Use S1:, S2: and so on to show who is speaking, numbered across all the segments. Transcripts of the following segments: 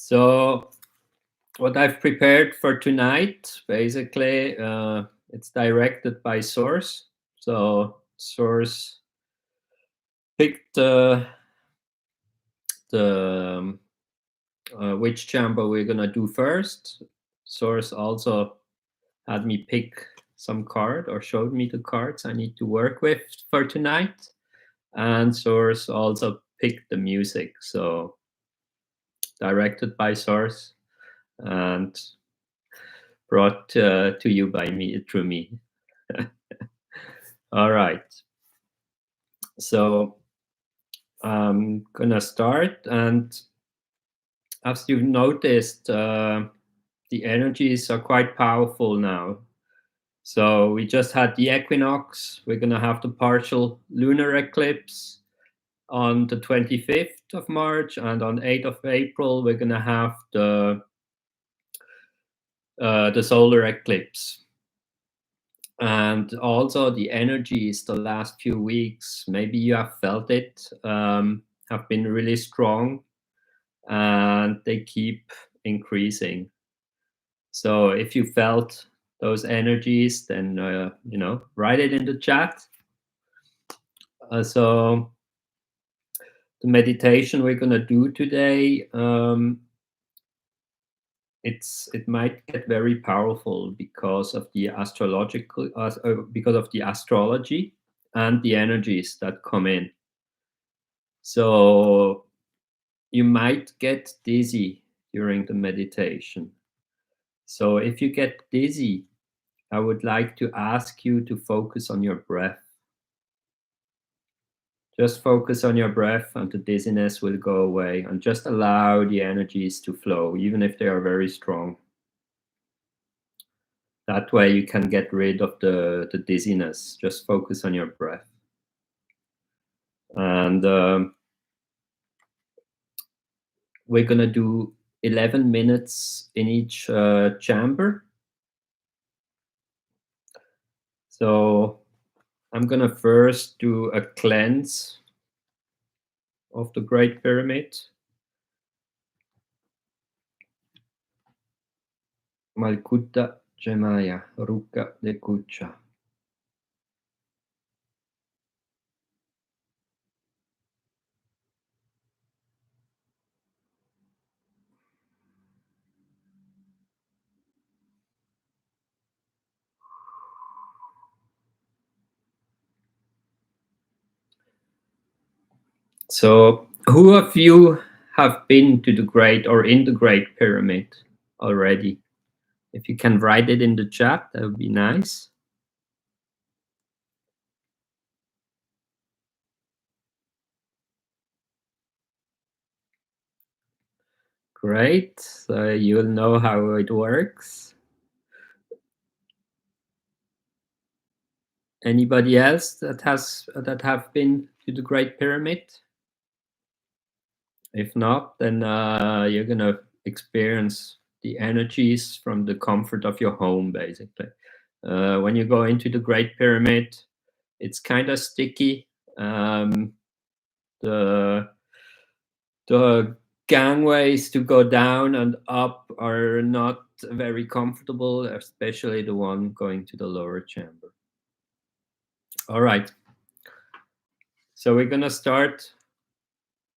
S1: So what I've prepared for tonight, basically, it's directed by Source. So Source picked the which chamber we're gonna do first. Source also had me pick some card or showed me the cards I need to work with for tonight. And Source also picked the music. So directed by Source and brought to you by me, through me. All right. So I'm gonna start, and as you've noticed, the energies are quite powerful now. So we just had the equinox. We're gonna have the partial lunar eclipse on the 25th of March, and on 8th of April we're gonna have the solar eclipse. And also the energies the last few weeks, maybe you have felt it, have been really strong, and they keep increasing. So if you felt those energies, then write it in the chat. So the meditation we're gonna do today, it might get very powerful because of the because of the astrology and the energies that come in. So you might get dizzy during the meditation. So if you get dizzy, I would like to ask you to focus on your breath. Just focus on your breath and the dizziness will go away, and just allow the energies to flow, even if they are very strong. That way you can get rid of the dizziness. Just focus on your breath. And we're going to do 11 minutes in each chamber. So I'm going to first do a cleanse of the Great Pyramid. Malkuta Jemaya Ruka de Kucha. So who of you have been to the Great or in the Great Pyramid already? If you can write it in the chat, that would be nice. Great, so you'll know how it works. Anybody else that have been to the Great Pyramid? If not, then you're gonna experience the energies from the comfort of your home, basically. When you go into the Great Pyramid, it's kind of sticky. The gangways to go down and up are not very comfortable, especially the one going to the lower chamber. All right. So we're going to start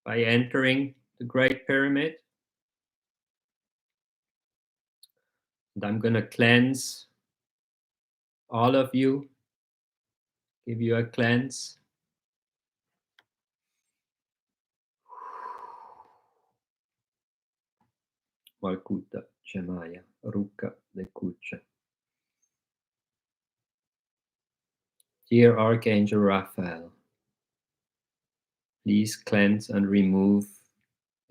S1: by entering the Great Pyramid. And I'm going to cleanse all of you, give you a cleanse. Malkuta Chemaya Ruka de Kucha. Dear Archangel Raphael, please cleanse and remove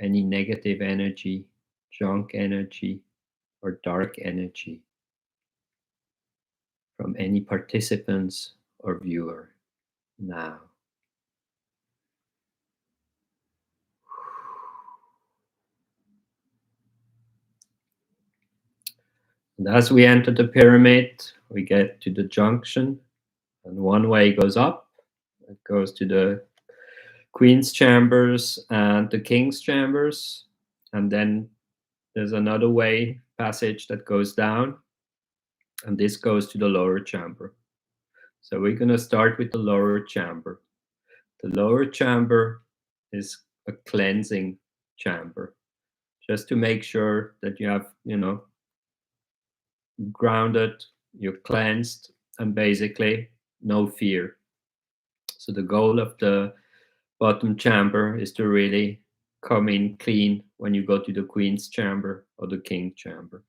S1: any negative energy, junk energy, or dark energy from any participants or viewer now. And as we enter the pyramid, we get to the junction, and one way goes up. It goes to the Queen's chambers and the King's chambers, and then there's another way passage that goes down, and this goes to the lower chamber. So we're going to start with the lower chamber. The lower chamber is a cleansing chamber, just to make sure that you have, grounded, you're cleansed, and basically no fear. So the goal of the bottom chamber is to really come in clean when you go to the Queen's chamber or the King chamber.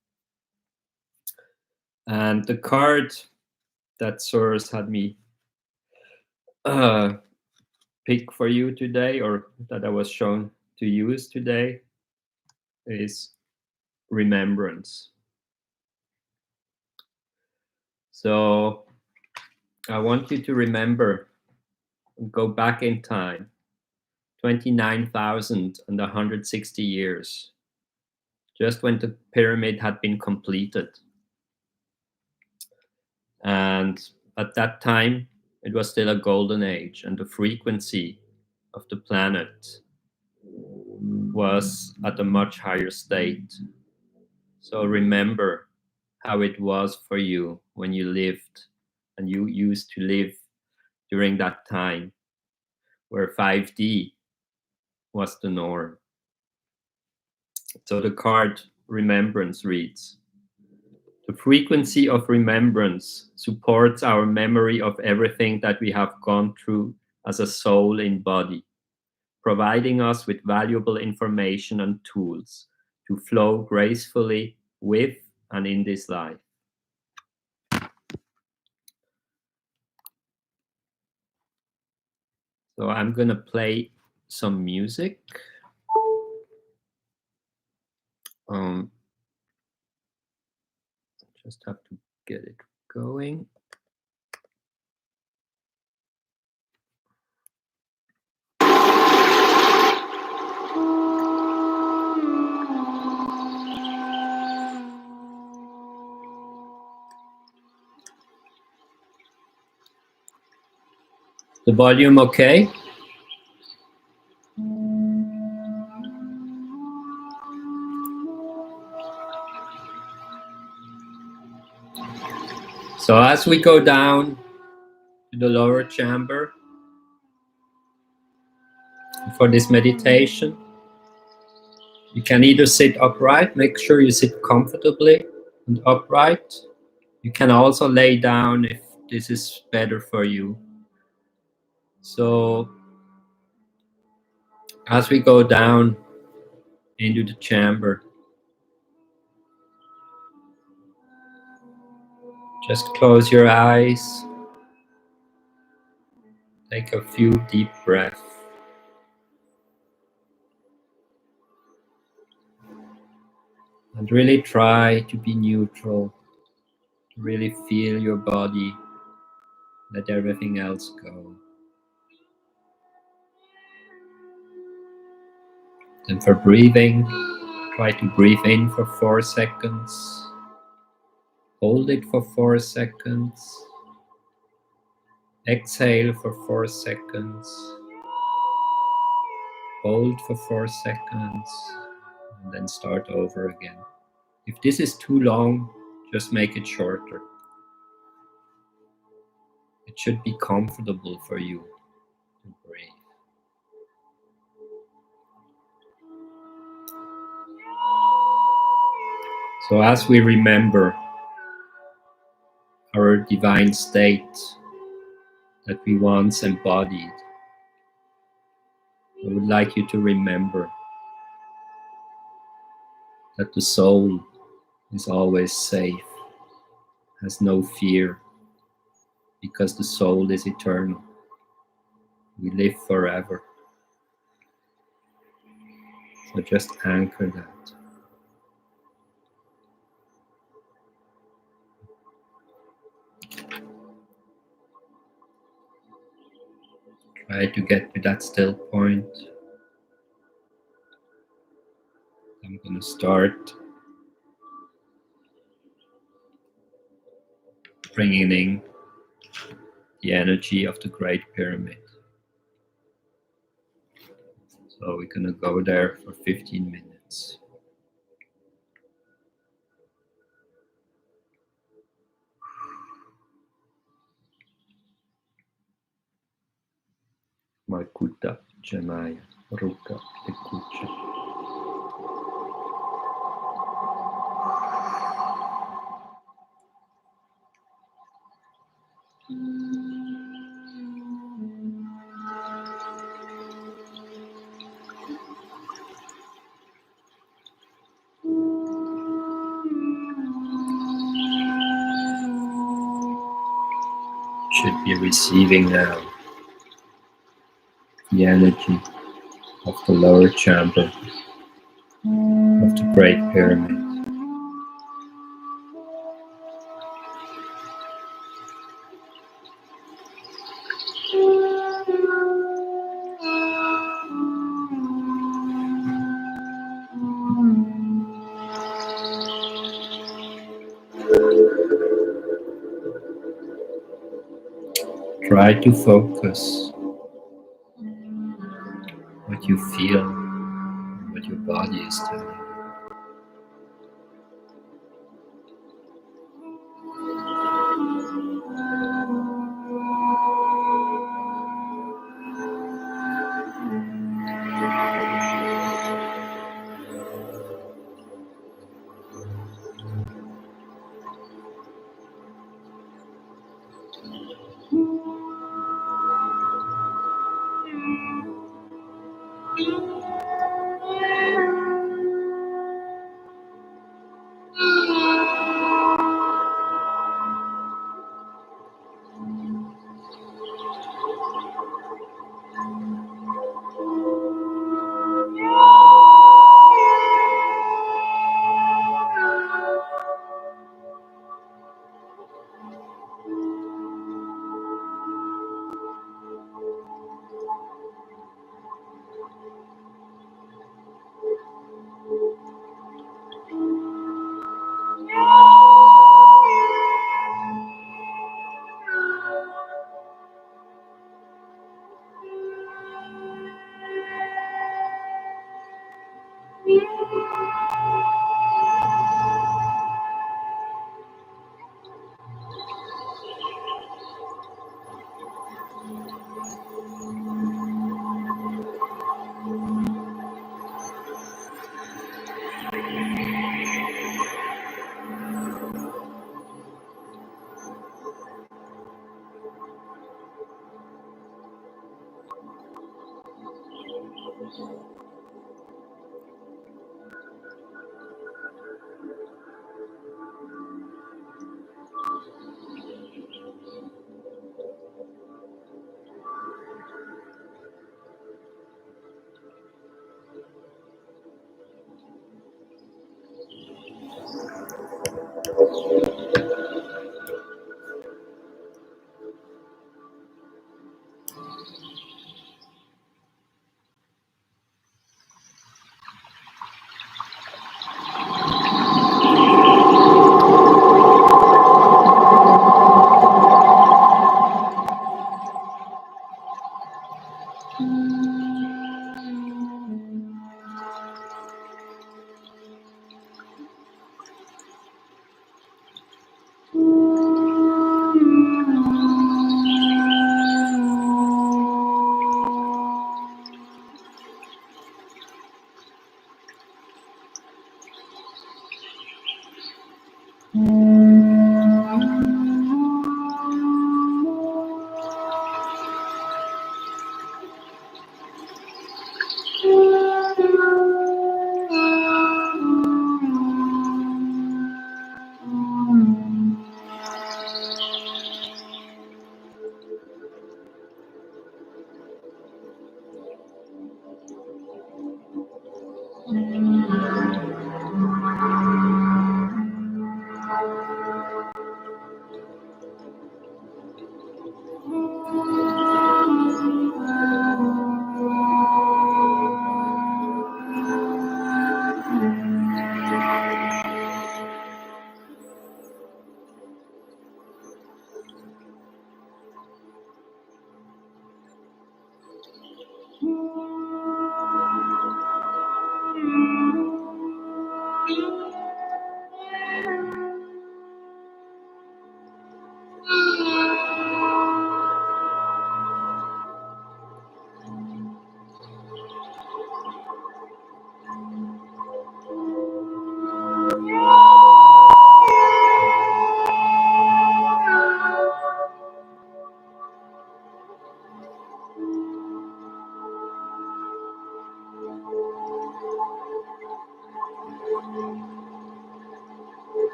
S1: And the card that Source had me pick for you today, or that I was shown to use today, is remembrance. So I want you to remember, go back in time, 29,160 years, just when the pyramid had been completed. And at that time, it was still a golden age, and the frequency of the planet was at a much higher state. So remember how it was for you when you lived, and you used to live during that time where 5D was the norm. So the card Remembrance reads, the frequency of remembrance supports our memory of everything that we have gone through as a soul in body, providing us with valuable information and tools to flow gracefully with and in this life. So I'm going to play some music. Just have to get it going. The volume okay? So as we go down to the lower chamber for this meditation, you can either sit upright, make sure you sit comfortably and upright. You can also lay down if this is better for you. So as we go down into the chamber, just close your eyes, take a few deep breaths. And really try to be neutral, to really feel your body, let everything else go. And for breathing, try to breathe in for 4 seconds, hold it for 4 seconds, exhale for 4 seconds, hold for 4 seconds, and then start over again. If this is too long, just make it shorter. It should be comfortable for you to breathe. So as we remember our divine state that we once embodied, I would like you to remember that the soul is always safe, has no fear, because the soul is eternal. We live forever. So just anchor that. Try to get to that still point. I'm going to start bringing in the energy of the Great Pyramid. So we're going to go there for 15 minutes. Malkuta, Jamaya, Ruka, Ekucha. Should be receiving now the energy of the lower chamber of the Great Pyramid. Try to focus what you feel and what your body is telling you.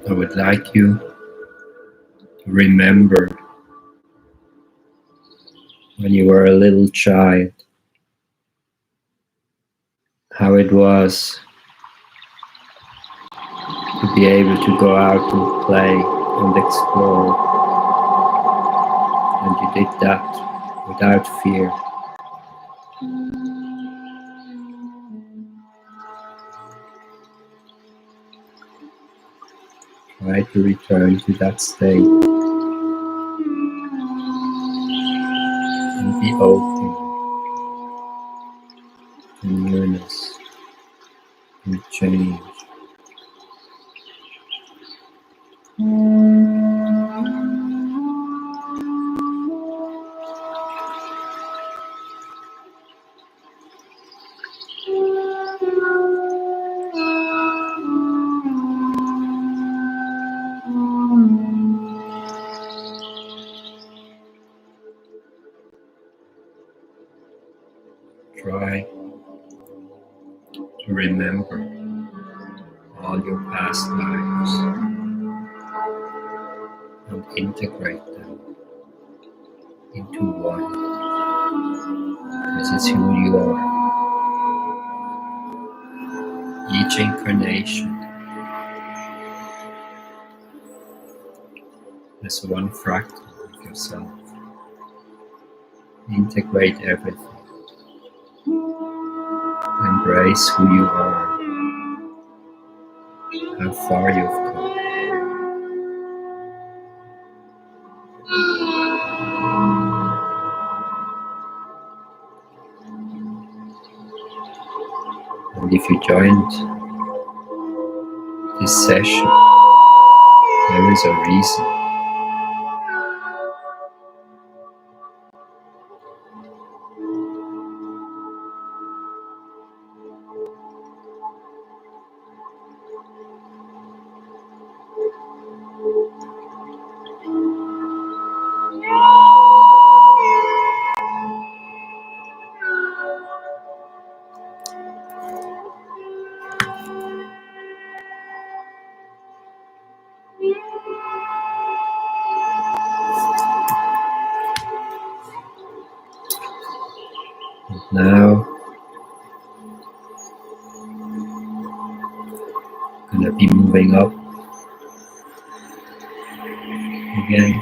S1: I would like you to remember when you were a little child, how it was to be able to go out and play and explore, and you did that without fear. Try to return to that state and be open to nearness and change. Try to remember all your past lives and integrate them into one. This is who you are. Each incarnation is one fractal of yourself. Integrate everything. Embrace who you are, how far you've come. And if you joined this session, there is a reason. And now, I'm going to be moving up again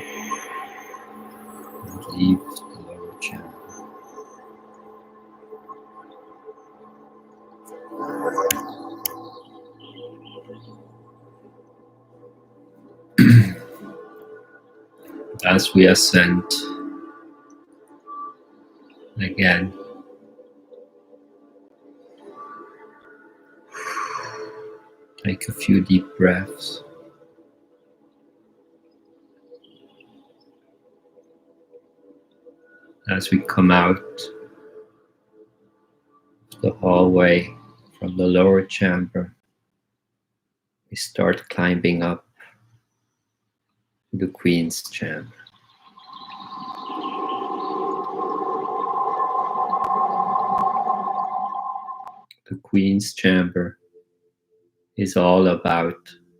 S1: and leave the lower channel. As we ascend again, take a few deep breaths. As we come out of the hallway from the lower chamber, we start climbing up to the Queen's chamber. The Queen's chamber is all about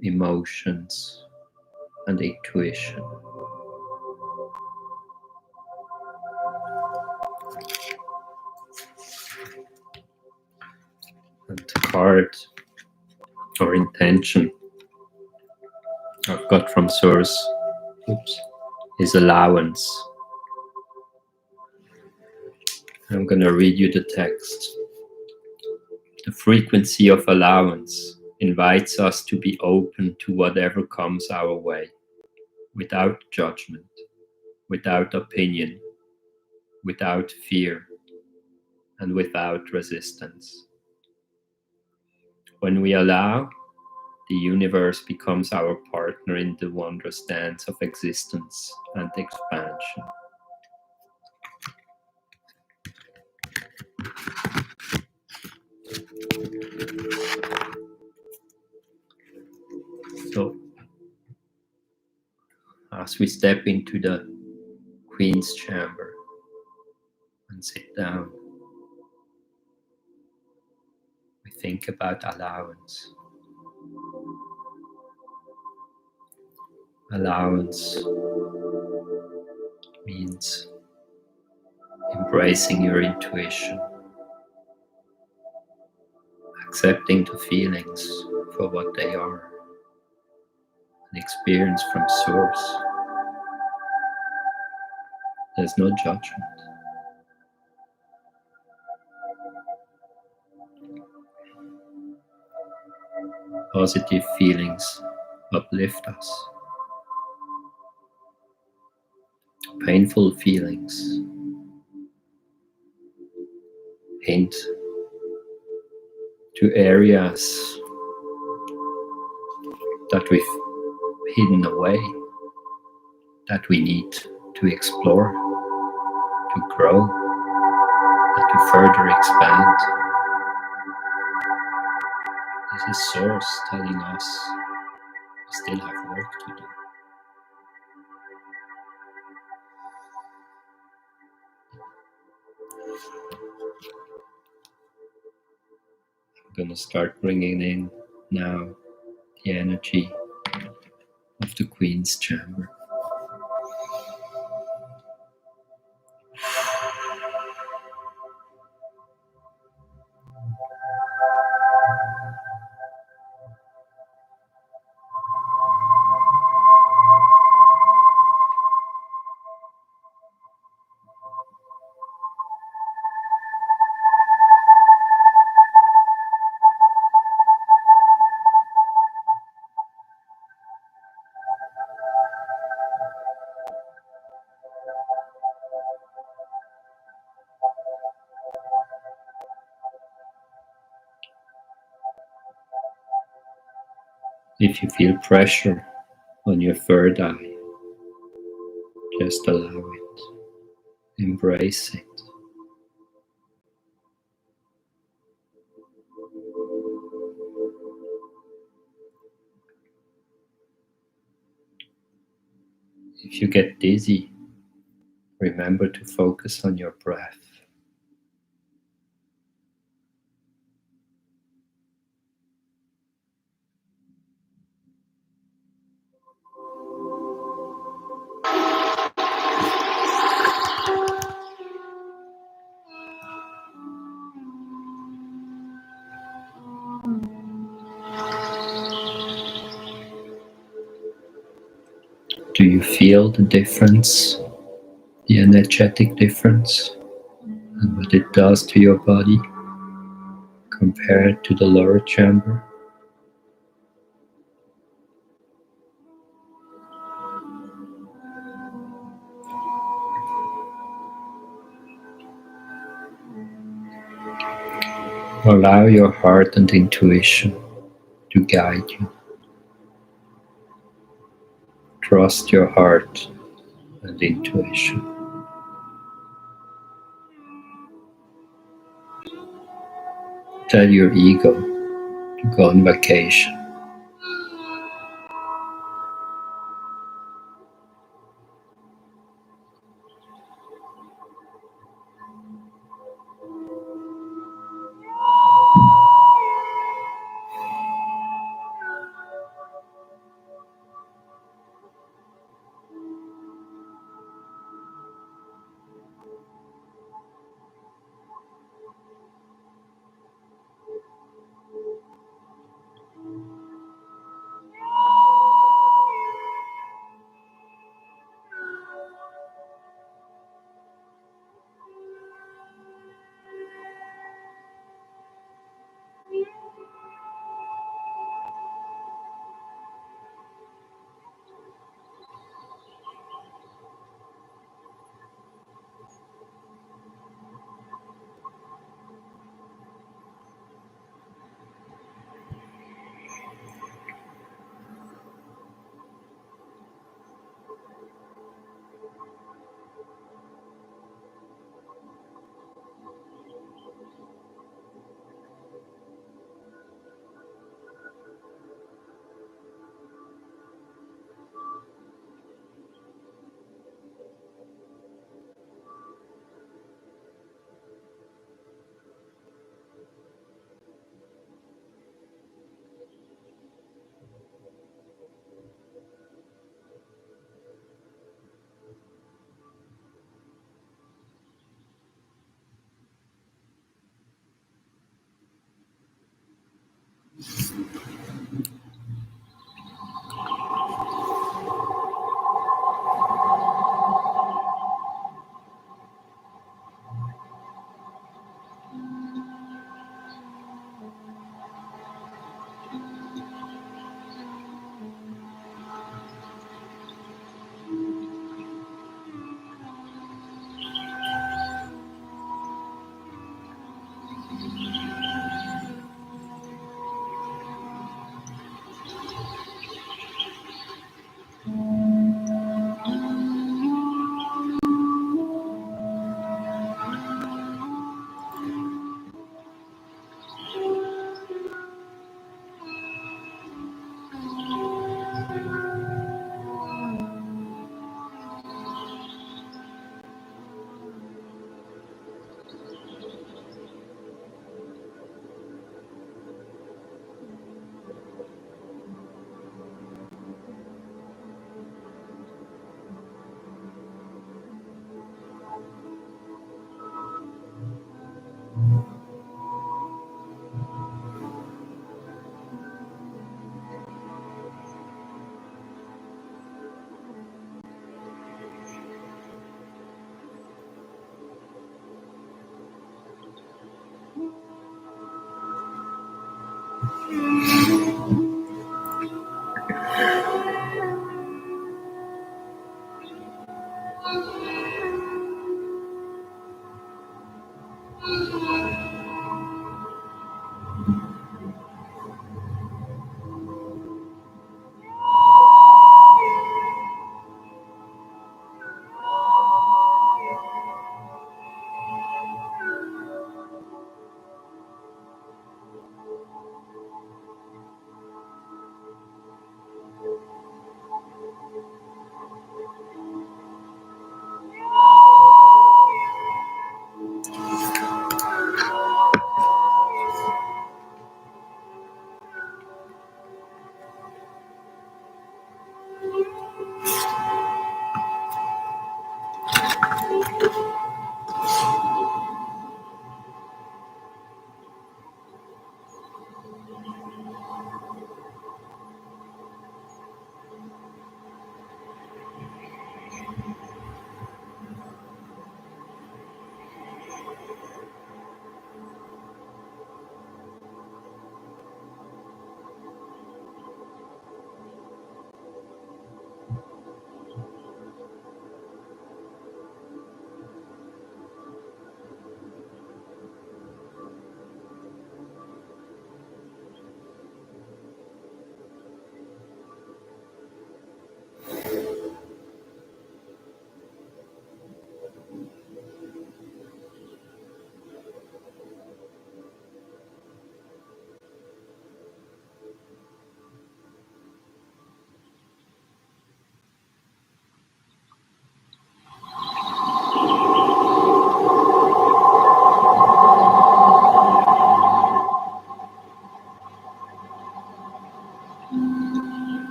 S1: emotions and intuition. And the card or intention I've got from Source is allowance. I'm going to read you the text. The frequency of allowance invites us to be open to whatever comes our way, without judgment, without opinion, without fear, and without resistance. When we allow, the universe becomes our partner in the wondrous dance of existence and expansion. So, as we step into the Queen's chamber and sit down, we think about allowance. Allowance means embracing your intuition, accepting the feelings for what they are, an experience from Source. There's no judgment. Positive feelings uplift us. Painful feelings hint to areas that we've hidden away, that we need to explore, to grow, and to further expand. This is Source telling us we still have work to do. I'm going to start bringing in now the energy of the Queen's chamber. If you feel pressure on your third eye, just allow it. Embrace it. If you get dizzy, remember to focus on your breath. Do you feel the difference, the energetic difference, and what it does to your body compared to the lower chamber? Allow your heart and intuition to guide you. Trust your heart and intuition. Tell your ego to go on vacation.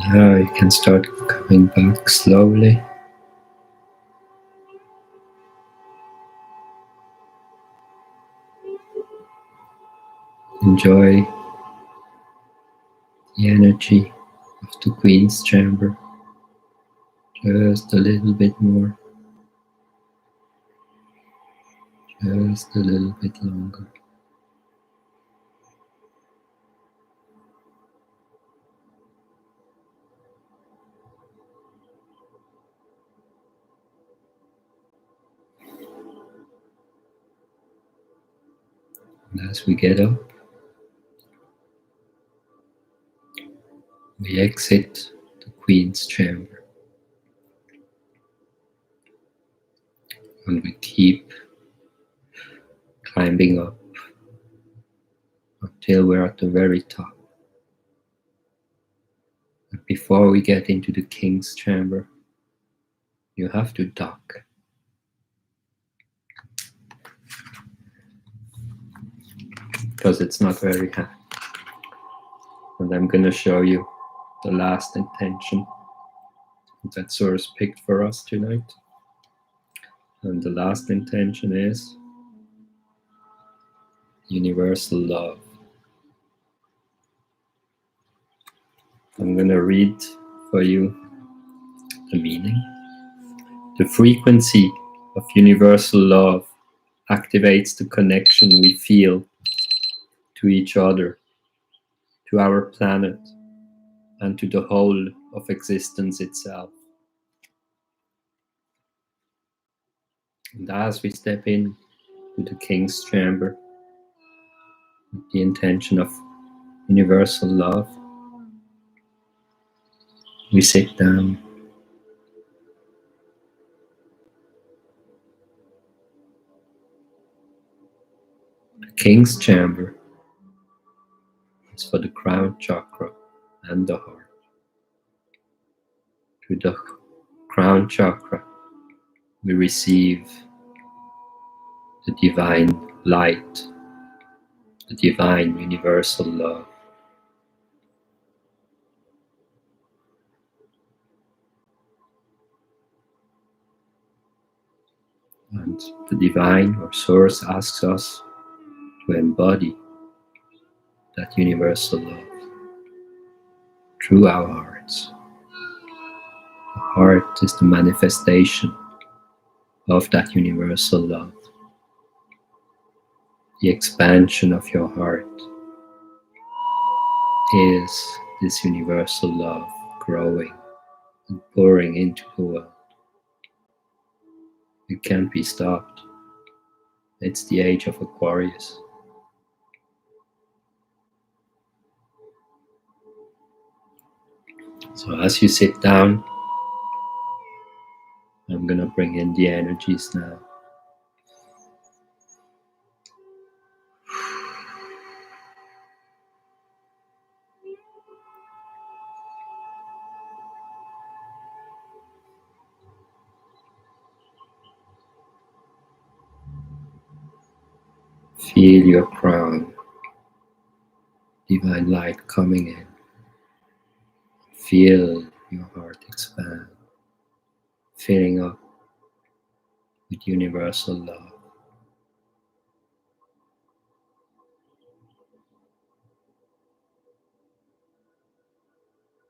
S1: Now you can start coming back slowly. Enjoy the energy of the Queen's Chamber just a little bit more, just a little bit longer. And as we get up, we exit the Queen's Chamber and we keep climbing up until we're at the very top. But before we get into the King's Chamber, you have to dock. because it's not very high. And I'm going to show you the last intention that Source picked for us tonight. And the last intention is universal love. I'm going to read for you the meaning. The frequency of universal love activates the connection we feel to each other, to our planet, and to the whole of existence itself. And as we step in to the King's Chamber, with the intention of universal love, we sit down. The King's Chamber is for the crown chakra and the heart. Through the crown chakra, we receive the divine light, the divine universal love. And the divine or source asks us to embody that universal love through our hearts. The heart is the manifestation of that universal love. The expansion of your heart is this universal love growing and pouring into the world. It can't be stopped. It's the age of Aquarius. So as you sit down, I'm going to bring in the energies now. Feel your crown, divine light coming in. Feel your heart expand, filling up with universal love.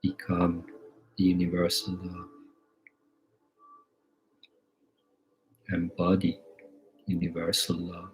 S1: Become the universal love. Embody universal love.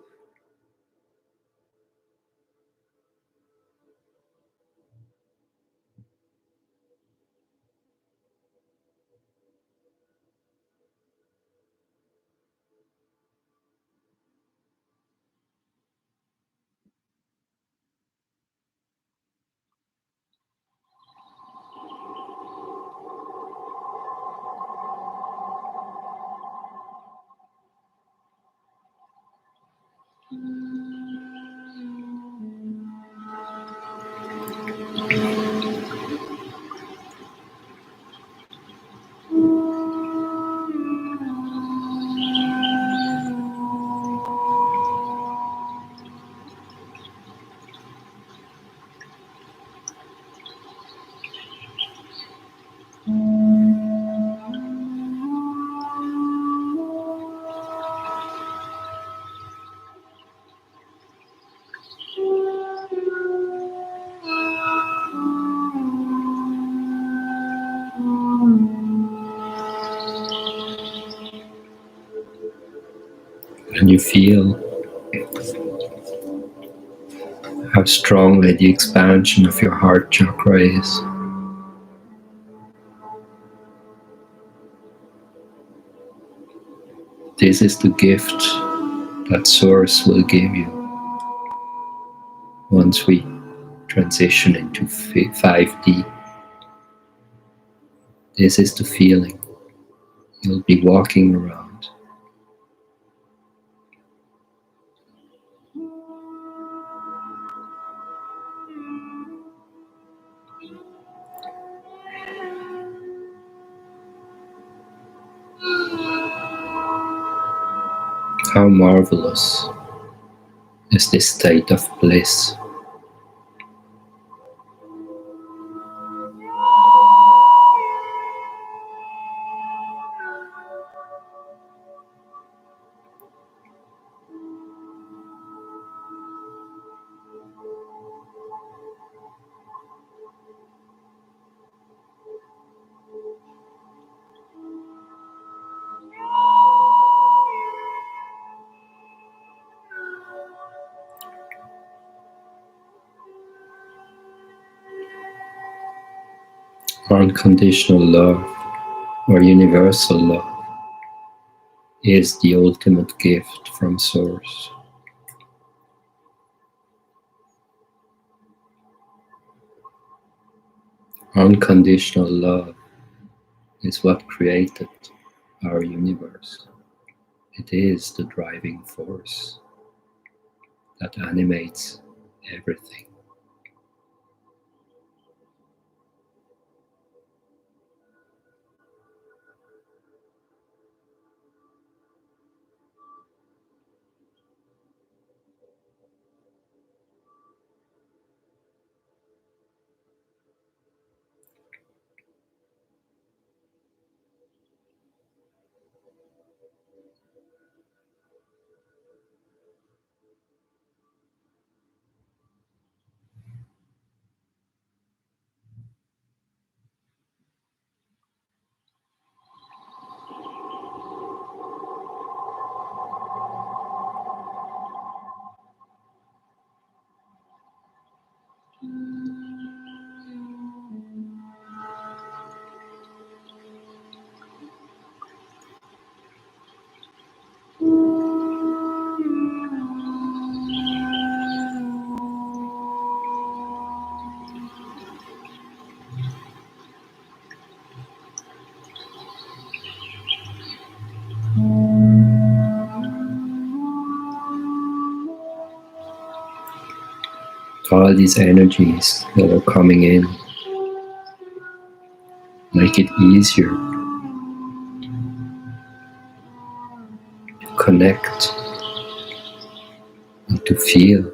S1: And you feel how strongly the expansion of your heart chakra is. This is the gift that Source will give you once we transition into 5D. This is the feeling you'll be walking around. How marvelous is this state of bliss. Unconditional love or universal love is the ultimate gift from Source. Unconditional love is what created our universe. It is the driving force that animates everything. All these energies that are coming in make it easier to connect and to feel.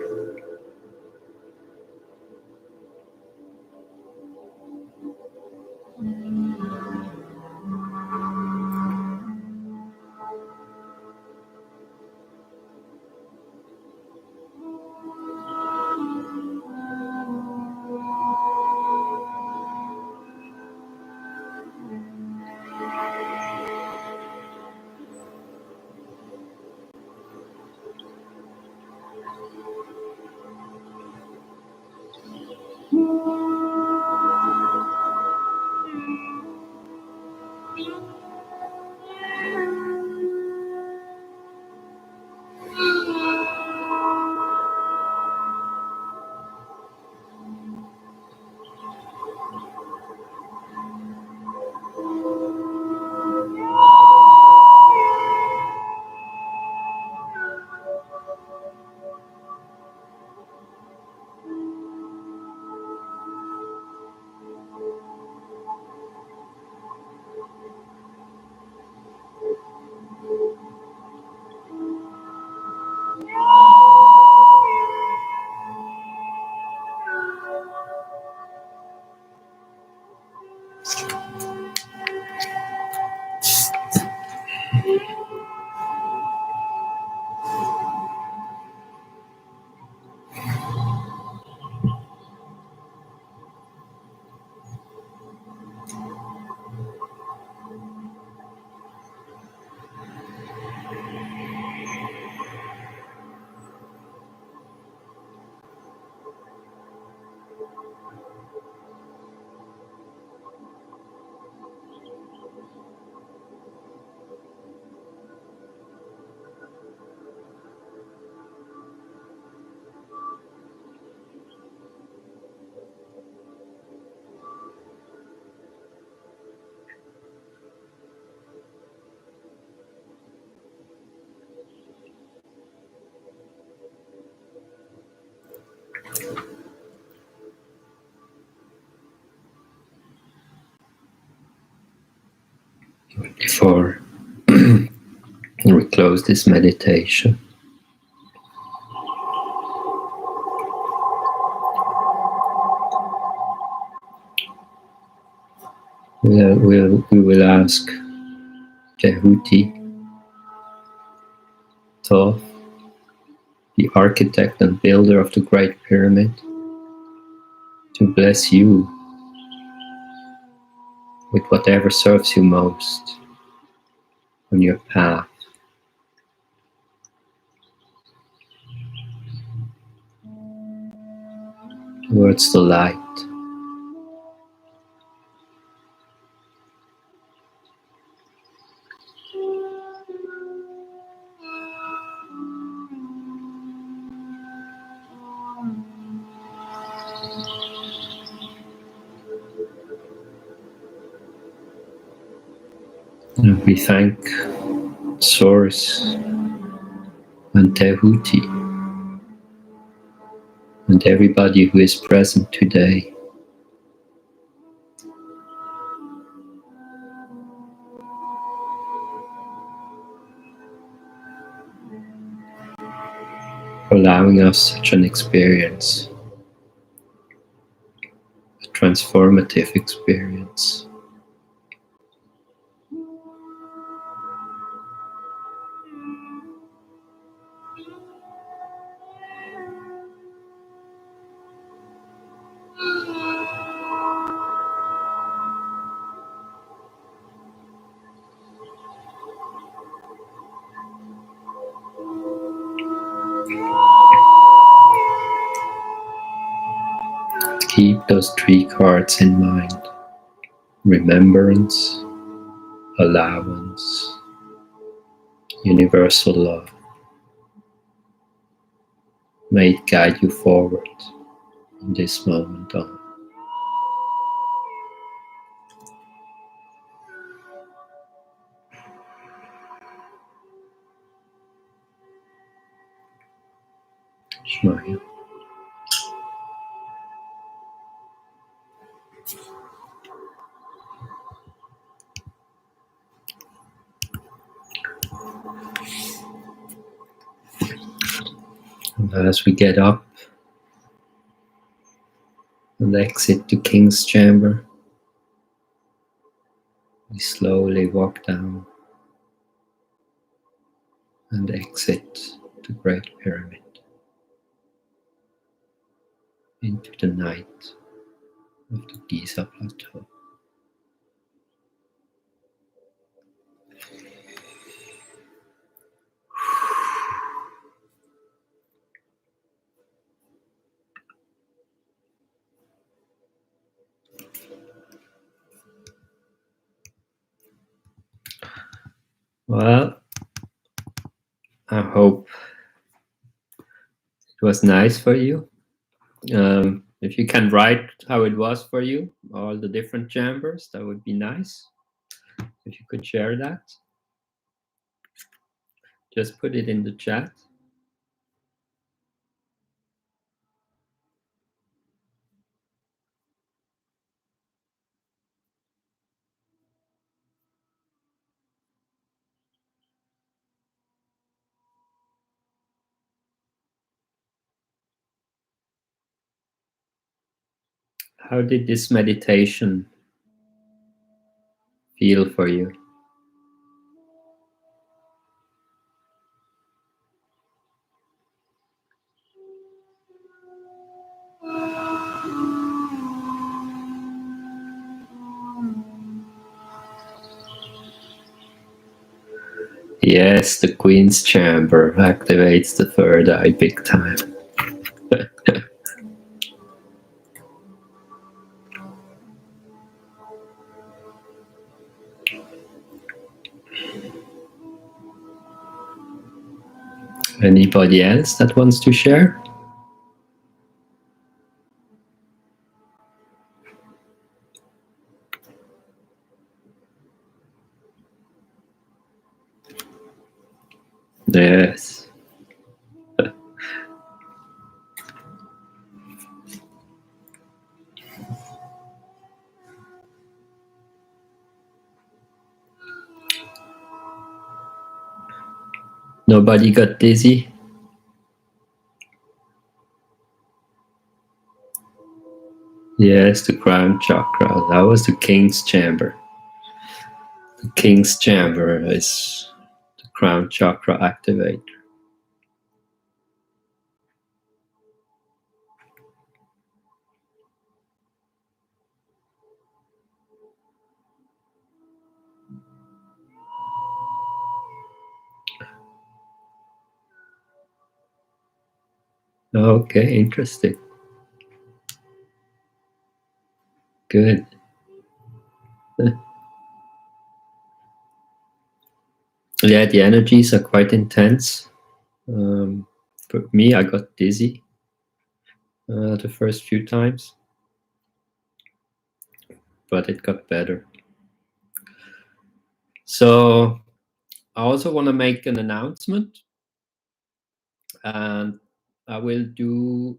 S1: Before we close this meditation, we will ask Jehuti, Thoth, the architect and builder of the Great Pyramid, to bless you with whatever serves you most on your path towards the light. And we thank Source and Tehuti and everybody who is present today for allowing us such an experience, a transformative experience. Keep those three cards in mind: remembrance, allowance, universal love. May it guide you forward in this moment on. Smile. And as we get up and exit the King's Chamber, we slowly walk down and exit the Great Pyramid into the night of the Giza Plateau. Well, I hope it was nice for you. If you can write how it was for you, all the different chambers, that would be nice. If you could share that, just put it in the chat. How did this meditation feel for you? Yes, the Queen's Chamber activates the third eye big time. Anybody else that wants to share? Yes. Nobody got dizzy? Yes, the crown chakra. That was the King's Chamber. The King's Chamber is the crown chakra activator. Okay, interesting. Good. Yeah, the energies are quite intense. For me, I got dizzy the first few times, but it got better. So I also want to make an announcement, and I will do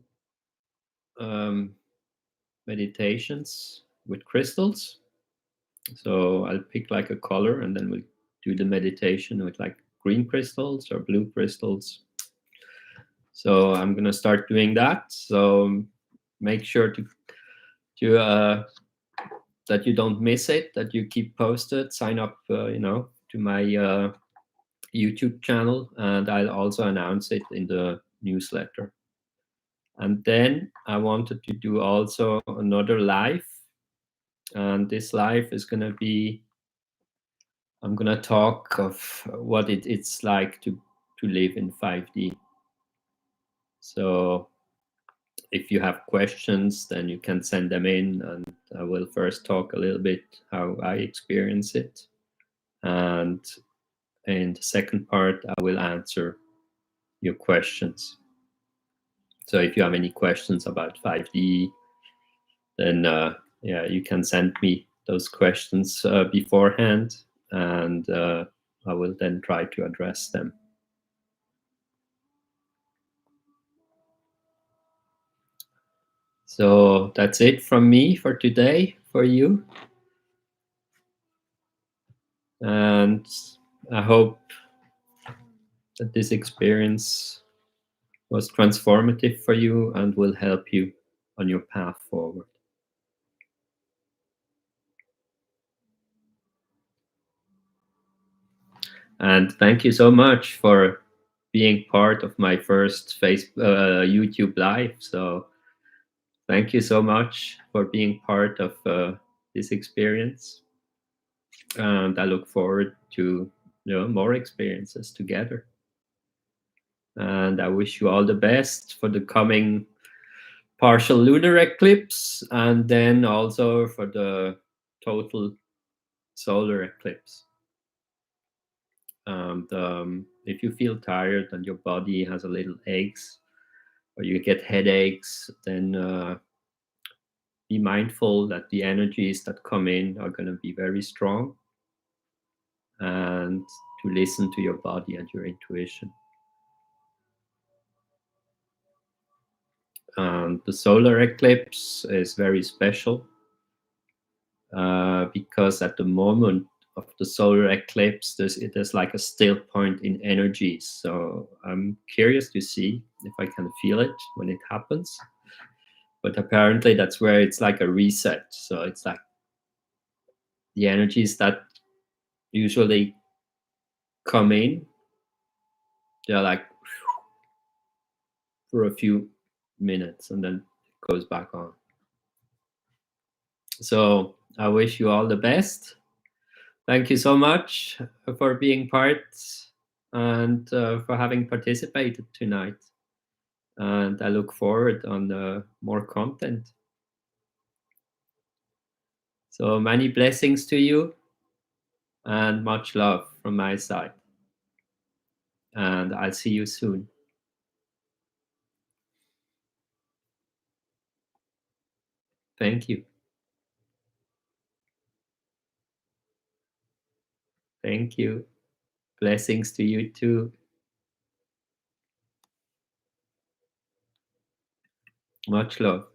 S1: meditations with crystals. So I'll pick like a color, and then we'll do the meditation with like green crystals or blue crystals. So I'm gonna start doing that. So make sure to that you don't miss it, that you keep posted. Sign up, to my YouTube channel, and I'll also announce it in the newsletter. And then I wanted to do also another live, and this live is gonna be. I'm gonna talk of what it's like to live in 5D. So if you have questions, then you can send them in, and I will first talk a little bit how I experience it, and in the second part, I will answer your questions. So if you have any questions about 5D, then you can send me those questions beforehand, and I will then try to address them. So that's it from me for today, for you. And I hope that this experience was transformative for you and will help you on your path forward. And thank you so much for being part of my first YouTube live. So thank you so much for being part of this experience. And I look forward to more experiences together. And I wish you all the best for the coming partial lunar eclipse, and then also for the total solar eclipse. And if you feel tired and your body has a little aches, or you get headaches, then be mindful that the energies that come in are going to be very strong, and to listen to your body and your intuition. And the solar eclipse is very special because at the moment of the solar eclipse, there's like a still point in energies. So I'm curious to see if I can feel it when it happens. But apparently that's where it's like a reset. So it's like the energies that usually come in, they're like for a few minutes, and then it goes back on. So I wish you all the best. Thank you so much for being part, and for having participated tonight. And I look forward on more content. So many blessings to you, and much love from my side. And I'll see you soon. Thank you. Thank you. Blessings to you too. Much love.